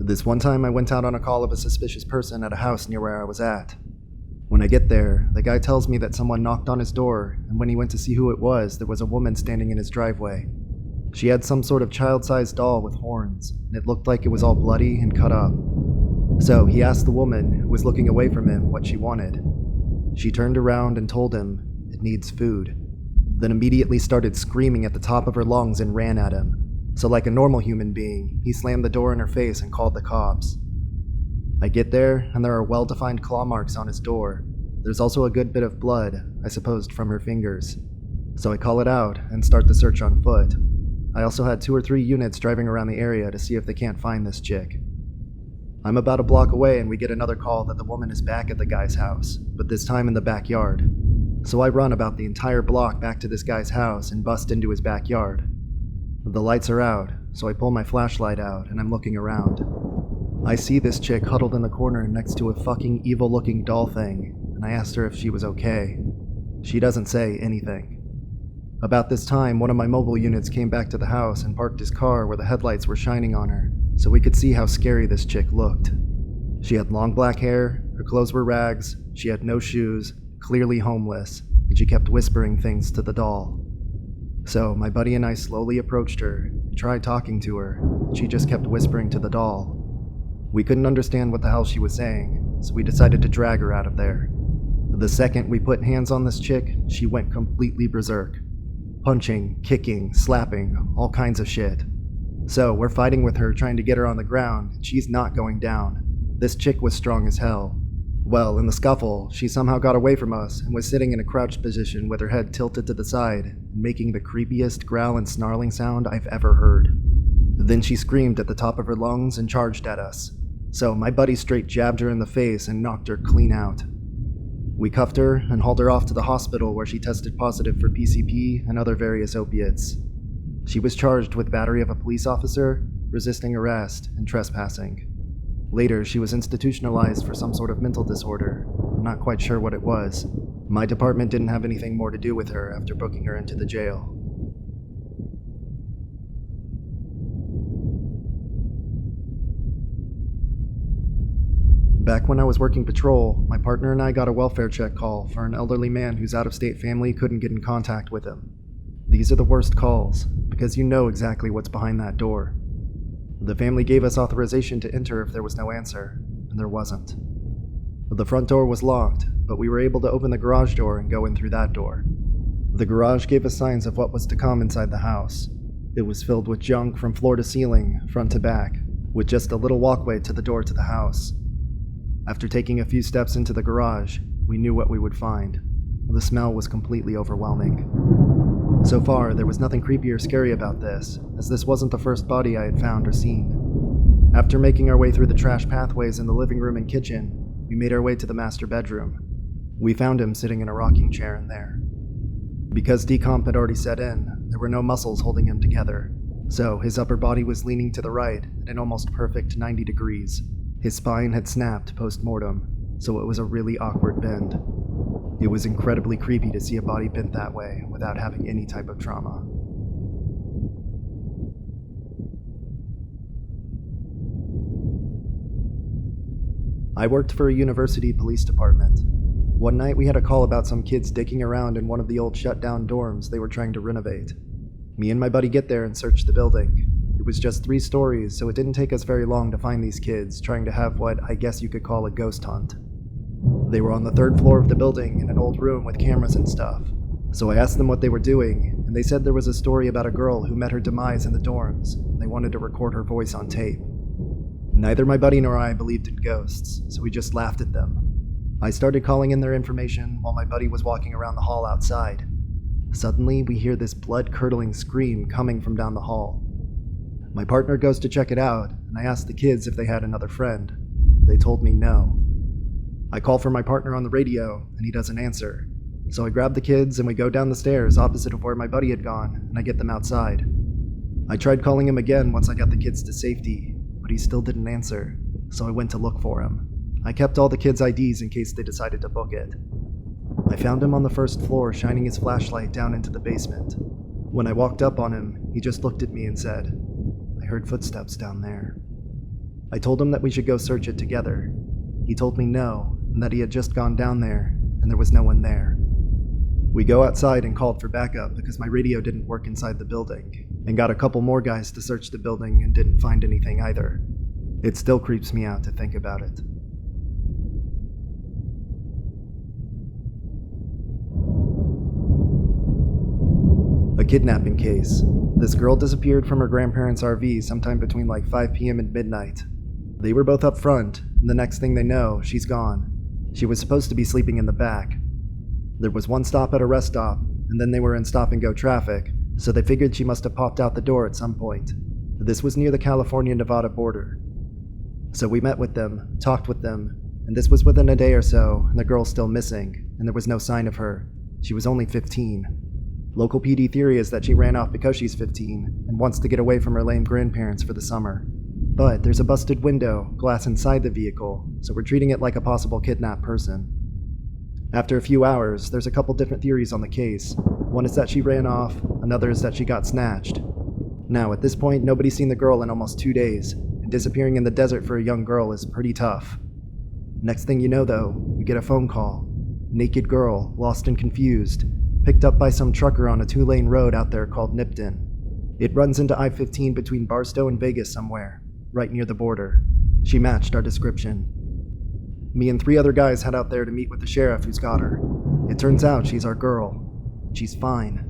This one time I went out on a call of a suspicious person at a house near where I was at. When I get there, the guy tells me that someone knocked on his door, and when he went to see who it was, there was a woman standing in his driveway. She had some sort of child-sized doll with horns, and it looked like it was all bloody and cut up. So he asked the woman, who was looking away from him, what she wanted. She turned around and told him, "It needs food," then immediately started screaming at the top of her lungs and ran at him. So like a normal human being, he slammed the door in her face and called the cops. I get there, and there are well-defined claw marks on his door. There's also a good bit of blood, I supposed from her fingers. So I call it out and start the search on foot. I also had 2 or 3 units driving around the area to see if they can't find this chick. I'm about a block away and we get another call that the woman is back at the guy's house, but this time in the backyard. So I run about the entire block back to this guy's house and bust into his backyard. The lights are out, so I pull my flashlight out and I'm looking around. I see this chick huddled in the corner next to a fucking evil-looking doll thing, and I asked her if she was okay. She doesn't say anything. About this time, one of my mobile units came back to the house and parked his car where the headlights were shining on her, so we could see how scary this chick looked. She had long black hair, her clothes were rags, she had no shoes, clearly homeless, and she kept whispering things to the doll. So my buddy and I slowly approached her and tried talking to her, and she just kept whispering to the doll. We couldn't understand what the hell she was saying, so we decided to drag her out of there. The second we put hands on this chick, she went completely berserk. Punching, kicking, slapping, all kinds of shit. So we're fighting with her trying to get her on the ground, and she's not going down. This chick was strong as hell. Well, in the scuffle, she somehow got away from us and was sitting in a crouched position with her head tilted to the side, making the creepiest growl and snarling sound I've ever heard. Then she screamed at the top of her lungs and charged at us. So my buddy straight jabbed her in the face and knocked her clean out. We cuffed her and hauled her off to the hospital where she tested positive for PCP and other various opiates. She was charged with battery of a police officer, resisting arrest, and trespassing. Later, she was institutionalized for some sort of mental disorder. I'm not quite sure what it was. My department didn't have anything more to do with her after booking her into the jail. Back when I was working patrol, my partner and I got a welfare check call for an elderly man whose out-of-state family couldn't get in contact with him. These are the worst calls, because you know exactly what's behind that door. The family gave us authorization to enter if there was no answer, and there wasn't. The front door was locked, but we were able to open the garage door and go in through that door. The garage gave us signs of what was to come inside the house. It was filled with junk from floor to ceiling, front to back, with just a little walkway to the door to the house. After taking a few steps into the garage, we knew what we would find. The smell was completely overwhelming. So far, there was nothing creepy or scary about this, as this wasn't the first body I had found or seen. After making our way through the trash pathways in the living room and kitchen, we made our way to the master bedroom. We found him sitting in a rocking chair in there. Because decomp had already set in, there were no muscles holding him together, so his upper body was leaning to the right at an almost perfect 90 degrees. His spine had snapped post-mortem, so it was a really awkward bend. It was incredibly creepy to see a body bent that way without having any type of trauma. I worked for a university police department. One night we had a call about some kids dicking around in one of the old shut-down dorms they were trying to renovate. Me and my buddy get there and search the building. It was just 3 stories, so it didn't take us very long to find these kids trying to have what I guess you could call a ghost hunt. They were on the 3rd floor of the building in an old room with cameras and stuff. So I asked them what they were doing, and they said there was a story about a girl who met her demise in the dorms, and they wanted to record her voice on tape. Neither my buddy nor I believed in ghosts, so we just laughed at them. I started calling in their information while my buddy was walking around the hall outside. Suddenly, we hear this blood-curdling scream coming from down the hall. My partner goes to check it out, and I asked the kids if they had another friend. They told me no. I call for my partner on the radio, and he doesn't answer. So I grab the kids and we go down the stairs opposite of where my buddy had gone, and I get them outside. I tried calling him again once I got the kids to safety, but he still didn't answer, so I went to look for him. I kept all the kids' IDs in case they decided to book it. I found him on the 1st floor shining his flashlight down into the basement. When I walked up on him, he just looked at me and said, "I heard footsteps down there." I told him that we should go search it together. He told me no, and that he had just gone down there, and there was no one there. We go outside and called for backup because my radio didn't work inside the building, and got a couple more guys to search the building and didn't find anything either. It still creeps me out to think about it. A kidnapping case. This girl disappeared from her grandparents' RV sometime between like 5 p.m. and midnight. They were both up front, and the next thing they know, she's gone. She was supposed to be sleeping in the back. There was one stop at a rest stop, and then they were in stop-and-go traffic, so they figured she must have popped out the door at some point. This was near the California-Nevada border. So we met with them, talked with them, and this was within a day or so, and the girl's still missing, and there was no sign of her. She was only 15. Local PD theory is that she ran off because she's 15 and wants to get away from her lame grandparents for the summer. But there's a busted window, glass inside the vehicle, so we're treating it like a possible kidnapped person. After a few hours, there's a couple different theories on the case. One is that she ran off, another is that she got snatched. Now, at this point, nobody's seen the girl in almost 2 days, and disappearing in the desert for a young girl is pretty tough. Next thing you know, though, we get a phone call. Naked girl, lost and confused, picked up by some trucker on a 2-lane road out there called Nipton. It runs into I-15 between Barstow and Vegas somewhere, right near the border. She matched our description. Me and 3 other guys head out there to meet with the sheriff who's got her. It turns out she's our girl. She's fine.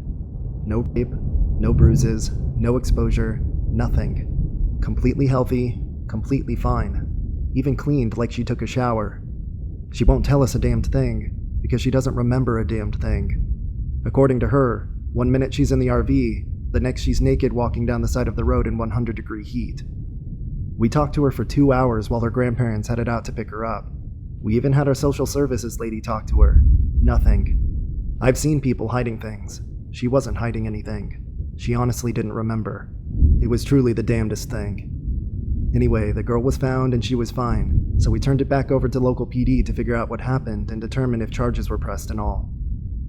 No rape, no bruises, no exposure, nothing. Completely healthy, completely fine. Even cleaned like she took a shower. She won't tell us a damned thing, because she doesn't remember a damned thing. According to her, 1 minute she's in the RV, the next she's naked walking down the side of the road in 100-degree heat. We talked to her for 2 hours while her grandparents headed out to pick her up. We even had our social services lady talk to her. Nothing. I've seen people hiding things. She wasn't hiding anything. She honestly didn't remember. It was truly the damnedest thing. Anyway, the girl was found and she was fine, so we turned it back over to local PD to figure out what happened and determine if charges were pressed and all.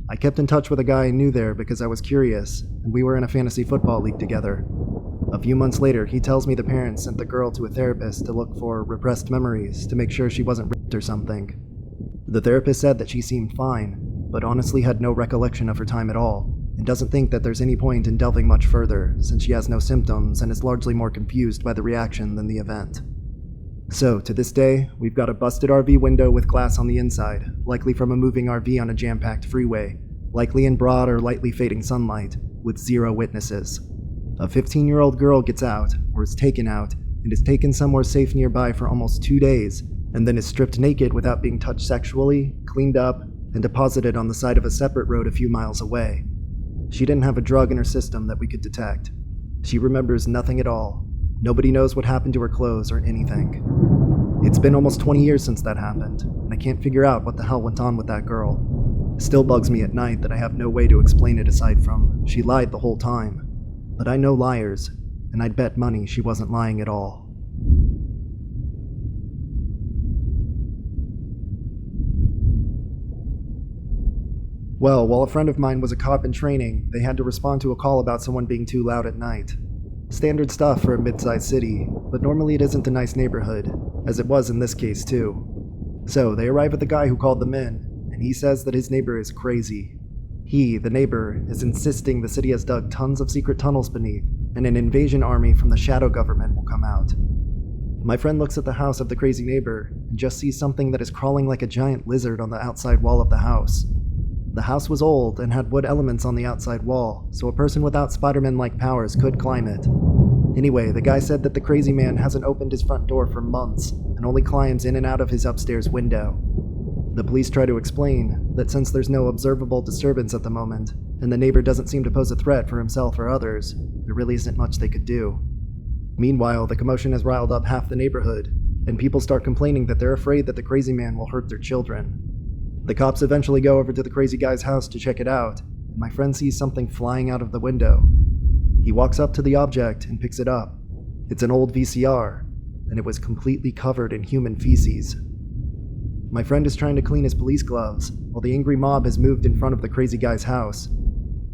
I kept in touch with a guy I knew there because I was curious, and we were in a fantasy football league together. A few months later, he tells me the parents sent the girl to a therapist to look for repressed memories to make sure she wasn't raped or something. The therapist said that she seemed fine, but honestly had no recollection of her time at all, and doesn't think that there's any point in delving much further since she has no symptoms and is largely more confused by the reaction than the event. So, to this day, we've got a busted RV window with glass on the inside, likely from a moving RV on a jam-packed freeway, likely in broad or lightly fading sunlight, with 0 witnesses. A 15-year-old girl gets out, or is taken out, and is taken somewhere safe nearby for almost 2 days, and then is stripped naked without being touched sexually, cleaned up, and deposited on the side of a separate road a few miles away. She didn't have a drug in her system that we could detect. She remembers nothing at all. Nobody knows what happened to her clothes or anything. It's been almost 20 years since that happened, and I can't figure out what the hell went on with that girl. Still bugs me at night that I have no way to explain it aside from she lied the whole time. But I know liars, and I'd bet money she wasn't lying at all. Well, while a friend of mine was a cop in training, they had to respond to a call about someone being too loud at night. Standard stuff for a mid-sized city, but normally it isn't a nice neighborhood, as it was in this case too. So they arrive at the guy who called them in, and he says that his neighbor is crazy. He, the neighbor, is insisting the city has dug tons of secret tunnels beneath, and an invasion army from the shadow government will come out. My friend looks at the house of the crazy neighbor, and just sees something that is crawling like a giant lizard on the outside wall of the house. The house was old and had wood elements on the outside wall, so a person without Spider-Man-like powers could climb it. Anyway, the guy said that the crazy man hasn't opened his front door for months, and only climbs in and out of his upstairs window. The police try to explain that since there's no observable disturbance at the moment, and the neighbor doesn't seem to pose a threat for himself or others, there really isn't much they could do. Meanwhile, the commotion has riled up half the neighborhood, and people start complaining that they're afraid that the crazy man will hurt their children. The cops eventually go over to the crazy guy's house to check it out, and my friend sees something flying out of the window. He walks up to the object and picks it up. It's an old VCR, and it was completely covered in human feces. My friend is trying to clean his police gloves, while the angry mob has moved in front of the crazy guy's house.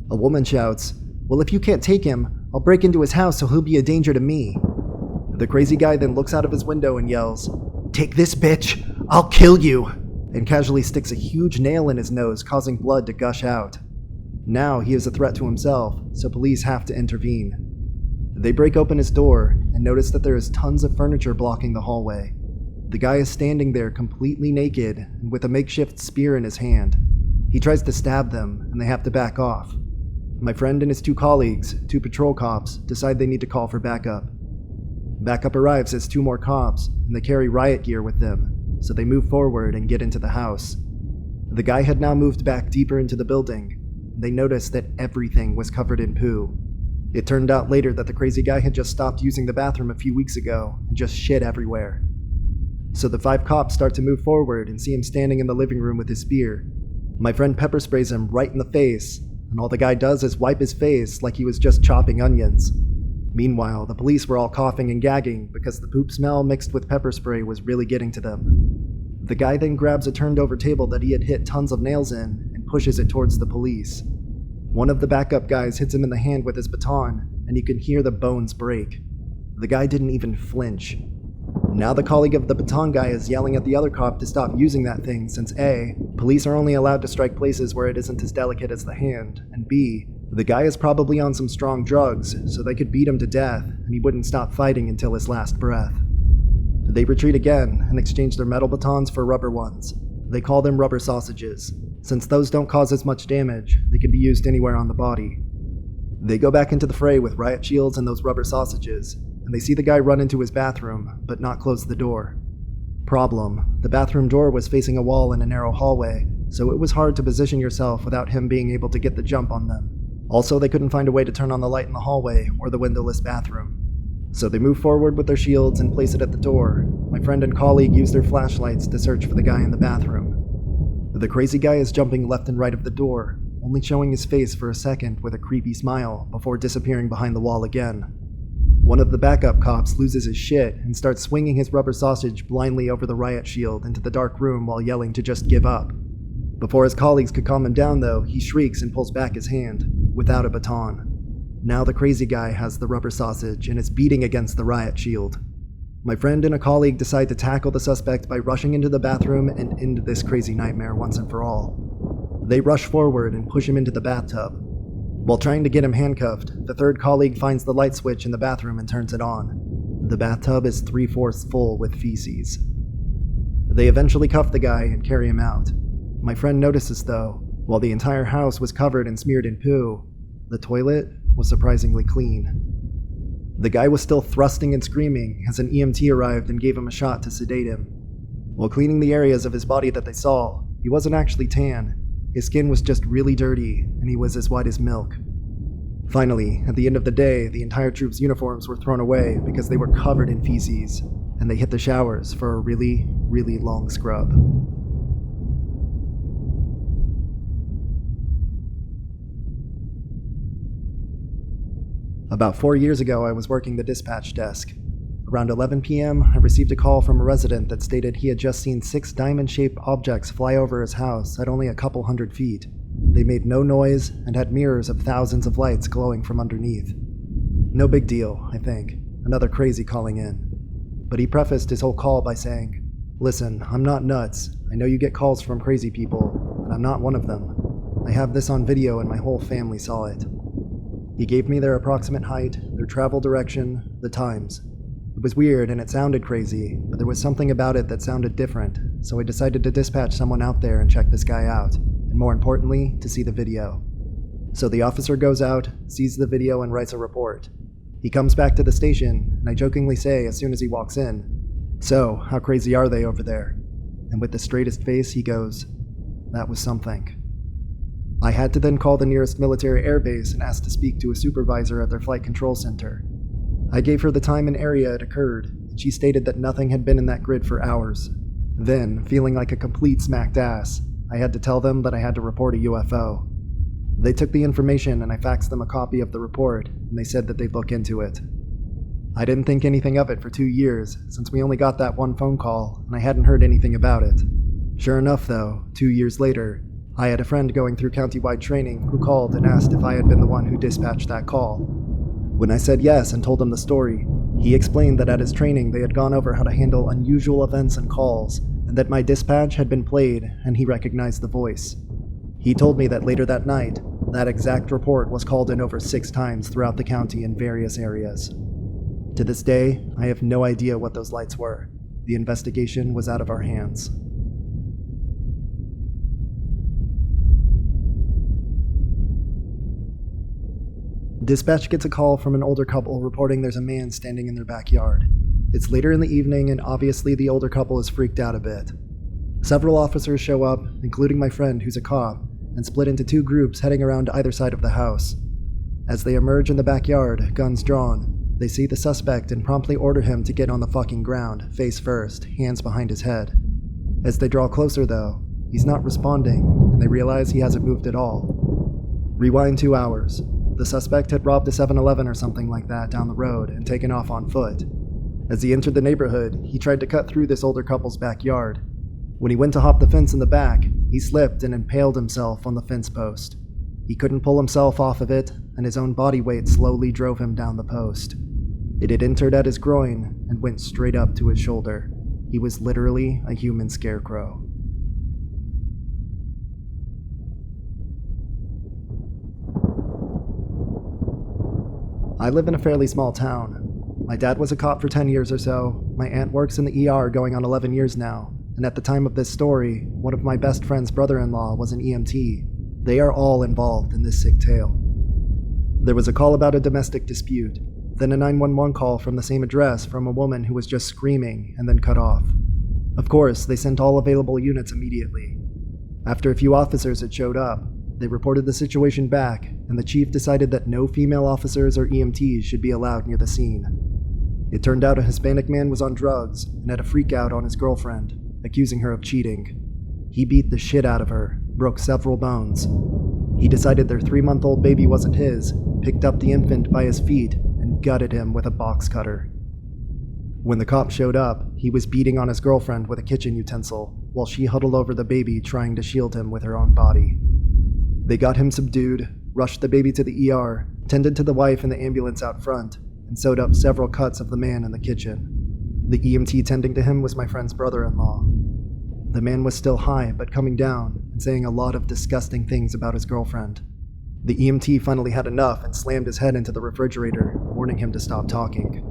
A woman shouts, "Well, if you can't take him, I'll break into his house so he'll be a danger to me." The crazy guy then looks out of his window and yells, "Take this, bitch! I'll kill you!" and casually sticks a huge nail in his nose, causing blood to gush out. Now he is a threat to himself, so police have to intervene. They break open his door and notice that there is tons of furniture blocking the hallway. The guy is standing there completely naked and with a makeshift spear in his hand. He tries to stab them, and they have to back off. My friend and his 2 colleagues, 2 patrol cops, decide they need to call for backup. Backup arrives as 2 more cops, and they carry riot gear with them, so they move forward and get into the house. The guy had now moved back deeper into the building, and they noticed that everything was covered in poo. It turned out later that the crazy guy had just stopped using the bathroom a few weeks ago and just shit everywhere. So the 5 cops start to move forward and see him standing in the living room with his spear. My friend pepper sprays him right in the face, and all the guy does is wipe his face like he was just chopping onions. Meanwhile, the police were all coughing and gagging because the poop smell mixed with pepper spray was really getting to them. The guy then grabs a turned over table that he had hit tons of nails in and pushes it towards the police. One of the backup guys hits him in the hand with his baton, and you can hear the bones break. The guy didn't even flinch. Now the colleague of the baton guy is yelling at the other cop to stop using that thing since A, police are only allowed to strike places where it isn't as delicate as the hand, and B, the guy is probably on some strong drugs, so they could beat him to death, and he wouldn't stop fighting until his last breath. They retreat again and exchange their metal batons for rubber ones. They call them rubber sausages. Since those don't cause as much damage, they can be used anywhere on the body. They go back into the fray with riot shields and those rubber sausages, and they see the guy run into his bathroom, but not close the door. Problem: the bathroom door was facing a wall in a narrow hallway, so it was hard to position yourself without him being able to get the jump on them. Also, they couldn't find a way to turn on the light in the hallway or the windowless bathroom. So they move forward with their shields and place it at the door. My friend and colleague use their flashlights to search for the guy in the bathroom. The crazy guy is jumping left and right of the door, only showing his face for a second with a creepy smile before disappearing behind the wall again. One of the backup cops loses his shit and starts swinging his rubber sausage blindly over the riot shield into the dark room while yelling to just give up. Before his colleagues could calm him down though, he shrieks and pulls back his hand, without a baton. Now the crazy guy has the rubber sausage and is beating against the riot shield. My friend and a colleague decide to tackle the suspect by rushing into the bathroom and end this crazy nightmare once and for all. They rush forward and push him into the bathtub. While trying to get him handcuffed, the 3rd colleague finds the light switch in the bathroom and turns it on. The bathtub is 3/4 full with feces. They eventually cuff the guy and carry him out. My friend notices though, while the entire house was covered and smeared in poo, the toilet was surprisingly clean. The guy was still thrusting and screaming as an EMT arrived and gave him a shot to sedate him. While cleaning the areas of his body that they saw, he wasn't actually tan. His skin was just really dirty, and he was as white as milk. Finally, at the end of the day, the entire troop's uniforms were thrown away because they were covered in feces, and they hit the showers for a really, really long scrub. About 4 years ago, I was working the dispatch desk. Around 11 p.m., I received a call from a resident that stated he had just seen 6 diamond-shaped objects fly over his house at only a couple hundred feet. They made no noise and had mirrors of thousands of lights glowing from underneath. No big deal, I think. Another crazy calling in. But he prefaced his whole call by saying, "Listen, I'm not nuts. I know you get calls from crazy people, and I'm not one of them. I have this on video and my whole family saw it." He gave me their approximate height, their travel direction, the times. It was weird and it sounded crazy, but there was something about it that sounded different, so I decided to dispatch someone out there and check this guy out, and more importantly, to see the video. So the officer goes out, sees the video, and writes a report. He comes back to the station, and I jokingly say as soon as he walks in, "So, how crazy are they over there?" And with the straightest face, he goes, "That was something." I had to then call the nearest military airbase and ask to speak to a supervisor at their flight control center. I gave her the time and area it occurred, and she stated that nothing had been in that grid for hours. Then, feeling like a complete smacked ass, I had to tell them that I had to report a UFO. They took the information and I faxed them a copy of the report, and they said that they'd look into it. I didn't think anything of it for 2 years, since we only got that one phone call, and I hadn't heard anything about it. Sure enough though, 2 years later, I had a friend going through county-wide training who called and asked if I had been the one who dispatched that call. When I said yes and told him the story, He explained that at his training they had gone over how to handle unusual events and calls, and that my dispatch had been played and he recognized the voice. He told me that later that night, that exact report was called in over 6 times throughout the county in various areas. To this day, I have no idea what those lights were. The investigation was out of our hands. Dispatch gets a call from an older couple reporting there's a man standing in their backyard. It's later in the evening and obviously the older couple is freaked out a bit. Several officers show up, including my friend who's a cop, and split into 2 groups heading around either side of the house. As they emerge in the backyard, guns drawn, they see the suspect and promptly order him to get on the fucking ground, face first, hands behind his head. As they draw closer though, he's not responding, and they realize he hasn't moved at all. Rewind 2 hours. The suspect had robbed a 7-Eleven or something like that down the road and taken off on foot. As he entered the neighborhood, he tried to cut through this older couple's backyard. When he went to hop the fence in the back, he slipped and impaled himself on the fence post. He couldn't pull himself off of it, and his own body weight slowly drove him down the post. It had entered at his groin and went straight up to his shoulder. He was literally a human scarecrow. I live in a fairly small town. My dad was a cop for 10 years or so, my aunt works in the ER going on 11 years now, and at the time of this story, one of my best friend's brother-in-law was an EMT. They are all involved in this sick tale. There was a call about a domestic dispute, then a 911 call from the same address from a woman who was just screaming and then cut off. Of course, they sent all available units immediately. After a few officers had showed up, they reported the situation back, and the chief decided that no female officers or EMTs should be allowed near the scene. It turned out a Hispanic man was on drugs and had a freak out on his girlfriend, accusing her of cheating. He beat the shit out of her, broke several bones. He decided their 3-month-old baby wasn't his, picked up the infant by his feet, and gutted him with a box cutter. When the cop showed up, he was beating on his girlfriend with a kitchen utensil, while she huddled over the baby trying to shield him with her own body. They got him subdued, rushed the baby to the ER, tended to the wife in the ambulance out front, and sewed up several cuts of the man in the kitchen. The EMT tending to him was my friend's brother-in-law. The man was still high, but coming down, and saying a lot of disgusting things about his girlfriend. The EMT finally had enough and slammed his head into the refrigerator, warning him to stop talking.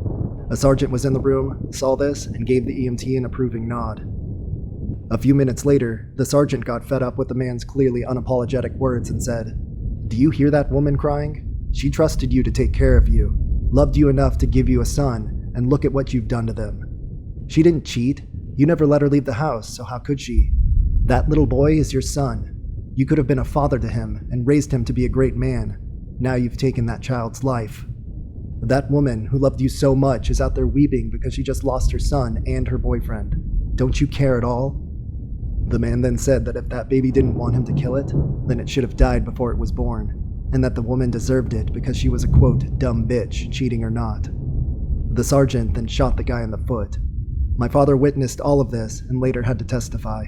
A sergeant was in the room, saw this, and gave the EMT an approving nod. A few minutes later, the sergeant got fed up with the man's clearly unapologetic words and said, "Do you hear that woman crying? She trusted you to take care of you, loved you enough to give you a son, and look at what you've done to them. She didn't cheat. You never let her leave the house, so how could she? That little boy is your son. You could have been a father to him and raised him to be a great man. Now you've taken that child's life. That woman who loved you so much is out there weeping because she just lost her son and her boyfriend. Don't you care at all?" The man then said that if that baby didn't want him to kill it, then it should have died before it was born, and that the woman deserved it because she was a quote, dumb bitch, cheating or not. The sergeant then shot the guy in the foot. My father witnessed all of this and later had to testify.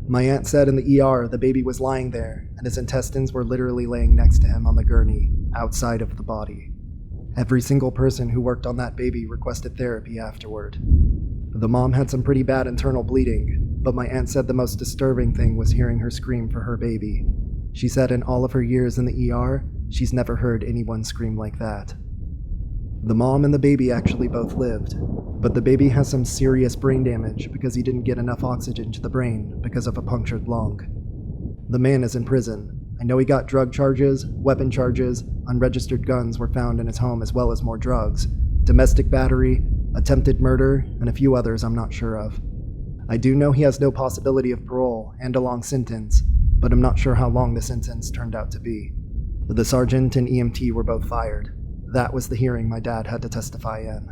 My aunt said in the ER the baby was lying there, and his intestines were literally laying next to him on the gurney, outside of the body. Every single person who worked on that baby requested therapy afterward. The mom had some pretty bad internal bleeding, but my aunt said the most disturbing thing was hearing her scream for her baby. She said in all of her years in the ER, she's never heard anyone scream like that. The mom and the baby actually both lived, but the baby has some serious brain damage because he didn't get enough oxygen to the brain because of a punctured lung. The man is in prison. I know he got drug charges, weapon charges, unregistered guns were found in his home as well as more drugs, domestic battery, attempted murder, and a few others I'm not sure of. I do know he has no possibility of parole and a long sentence, but I'm not sure how long the sentence turned out to be. The sergeant and EMT were both fired. That was the hearing my dad had to testify in.